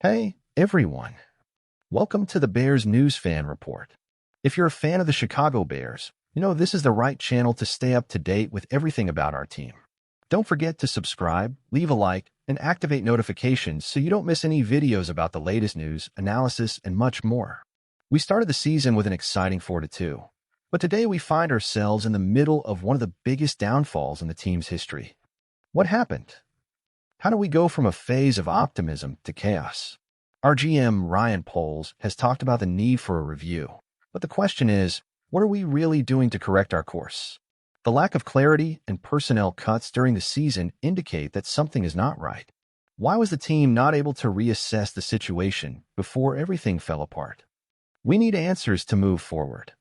Hey, everyone. Welcome to the Bears News Fan Report. If you're a fan of the Chicago Bears, you know this is the right channel to stay up to date with everything about our team. Don't forget to subscribe, leave a like, and activate notifications so you don't miss any videos about the latest news, analysis, and much more. We started the season with an exciting 4-2, but today we find ourselves in the middle of one of the biggest downfalls in the team's history. What happened? How do we go from a phase of optimism to chaos? Our GM, Ryan Poles, has talked about the need for a review. But the question is, what are we really doing to correct our course? The lack of clarity and personnel cuts during the season indicate that something is not right. Why was the team not able to reassess the situation before everything fell apart? We need answers to move forward.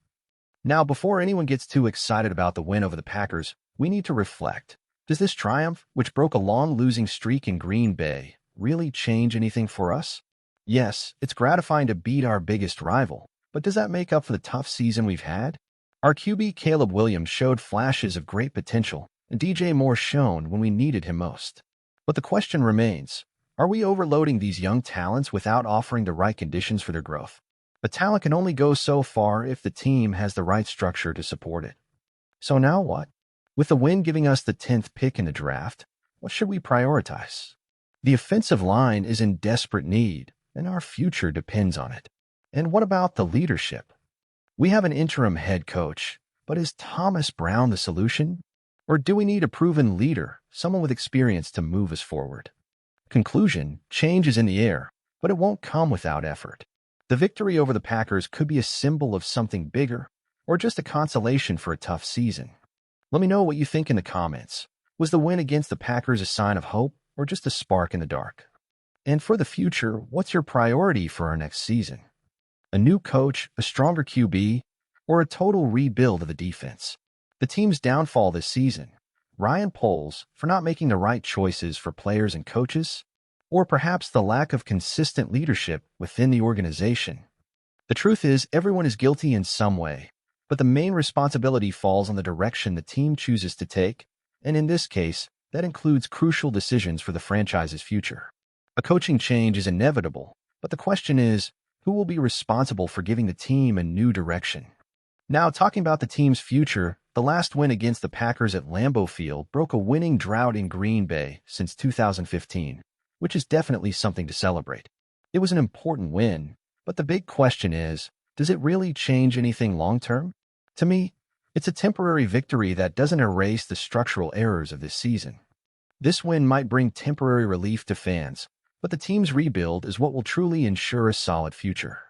Now, before anyone gets too excited about the win over the Packers, we need to reflect. Does this triumph, which broke a long losing streak in Green Bay, really change anything for us? Yes, it's gratifying to beat our biggest rival, but does that make up for the tough season we've had? Our QB Caleb Williams showed flashes of great potential, and DJ Moore shone when we needed him most. But the question remains, are we overloading these young talents without offering the right conditions for their growth? A talent can only go so far if the team has the right structure to support it. So now what? With the win giving us the 10th pick in the draft, what should we prioritize? The offensive line is in desperate need, and our future depends on it. And what about the leadership? We have an interim head coach, but is Thomas Brown the solution? Or do we need a proven leader, someone with experience to move us forward? Conclusion, change is in the air, but it won't come without effort. The victory over the Packers could be a symbol of something bigger, or just a consolation for a tough season. Let me know what you think in the comments. Was the win against the Packers a sign of hope, or just a spark in the dark? And for the future, what's your priority for our next season? A new coach, a stronger QB, or a total rebuild of the defense? The team's downfall this season, Ryan Poles for not making the right choices for players and coaches, or perhaps the lack of consistent leadership within the organization? The truth is, everyone is guilty in some way, but the main responsibility falls on the direction the team chooses to take, and in this case, that includes crucial decisions for the franchise's future. A coaching change is inevitable, but the question is, who will be responsible for giving the team a new direction? Now, talking about the team's future, the last win against the Packers at Lambeau Field broke a winning drought in Green Bay since 2015, which is definitely something to celebrate. It was an important win, but the big question is, does it really change anything long-term? To me, it's a temporary victory that doesn't erase the structural errors of this season. This win might bring temporary relief to fans, but the team's rebuild is what will truly ensure a solid future.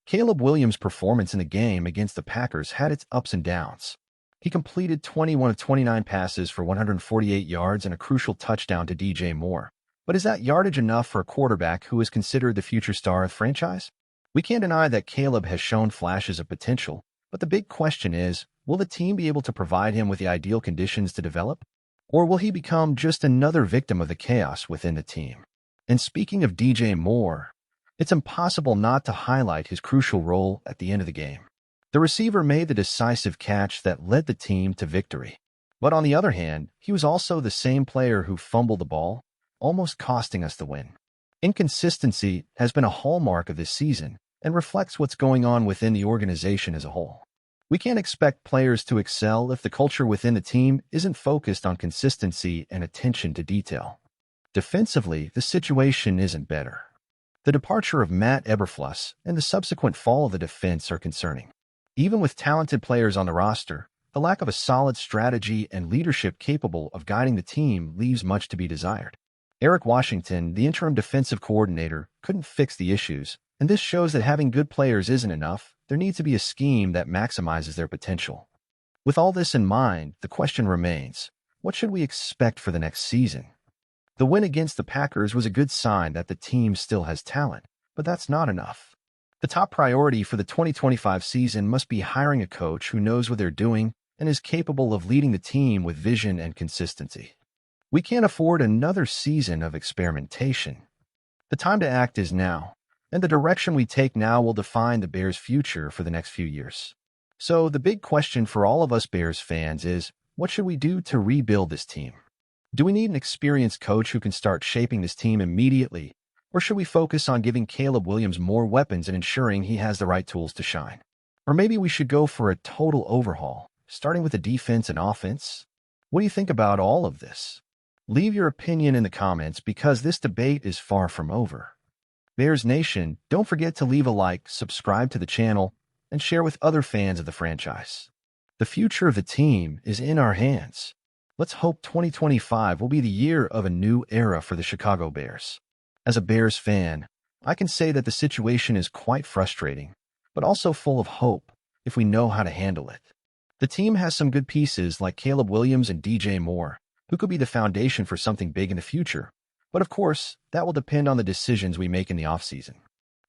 Caleb Williams' performance in the game against the Packers had its ups and downs. He completed 21 of 29 passes for 148 yards and a crucial touchdown to DJ Moore. But is that yardage enough for a quarterback who is considered the future star of the franchise? We can't deny that Caleb has shown flashes of potential, but the big question is, will the team be able to provide him with the ideal conditions to develop? Or will he become just another victim of the chaos within the team? And speaking of DJ Moore, it's impossible not to highlight his crucial role at the end of the game. The receiver made the decisive catch that led the team to victory. But on the other hand, he was also the same player who fumbled the ball, almost costing us the win. Inconsistency has been a hallmark of this season and reflects what's going on within the organization as a whole. We can't expect players to excel if the culture within the team isn't focused on consistency and attention to detail. Defensively, the situation isn't better. The departure of Matt Eberflus and the subsequent fall of the defense are concerning. Even with talented players on the roster, the lack of a solid strategy and leadership capable of guiding the team leaves much to be desired. Eric Washington, the interim defensive coordinator, couldn't fix the issues, and this shows that having good players isn't enough. There needs to be a scheme that maximizes their potential. With all this in mind, the question remains, what should we expect for the next season? The win against the Packers was a good sign that the team still has talent, but that's not enough. The top priority for the 2025 season must be hiring a coach who knows what they're doing and is capable of leading the team with vision and consistency. We can't afford another season of experimentation. The time to act is now, and the direction we take now will define the Bears' future for the next few years. So the big question for all of us Bears fans is, what should we do to rebuild this team? Do we need an experienced coach who can start shaping this team immediately, or should we focus on giving Caleb Williams more weapons and ensuring he has the right tools to shine? Or maybe we should go for a total overhaul, starting with the defense and offense? What do you think about all of this? Leave your opinion in the comments because this debate is far from over. Bears Nation, don't forget to leave a like, subscribe to the channel, and share with other fans of the franchise. The future of the team is in our hands. Let's hope 2025 will be the year of a new era for the Chicago Bears. As a Bears fan, I can say that the situation is quite frustrating, but also full of hope if we know how to handle it. The team has some good pieces like Caleb Williams and DJ Moore, who could be the foundation for something big in the future. But of course, that will depend on the decisions we make in the offseason.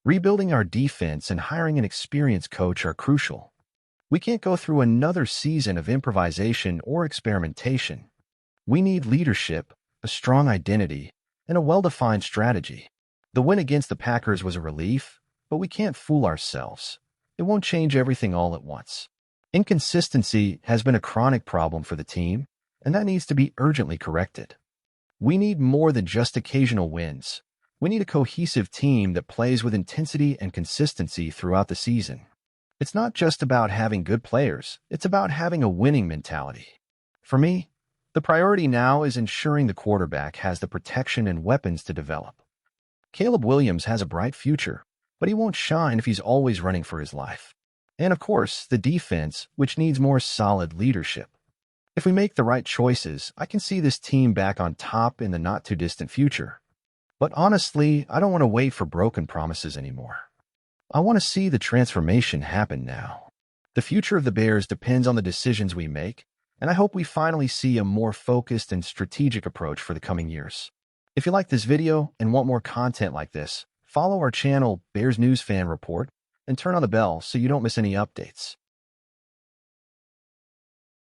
Rebuilding our defense and hiring an experienced coach are crucial. We can't go through another season of improvisation or experimentation. We need leadership, a strong identity, and a well-defined strategy. The win against the Packers was a relief, but we can't fool ourselves. It won't change everything all at once. Inconsistency has been a chronic problem for the team, and that needs to be urgently corrected. We need more than just occasional wins. We need a cohesive team that plays with intensity and consistency throughout the season. It's not just about having good players, it's about having a winning mentality. For me, the priority now is ensuring the quarterback has the protection and weapons to develop. Caleb Williams has a bright future, but he won't shine if he's always running for his life. And of course, the defense, which needs more solid leadership. If we make the right choices, I can see this team back on top in the not-too-distant future. But honestly, I don't want to wait for broken promises anymore. I want to see the transformation happen now. The future of the Bears depends on the decisions we make, and I hope we finally see a more focused and strategic approach for the coming years. If you like this video and want more content like this, follow our channel, Bears News Fan Report, and turn on the bell so you don't miss any updates.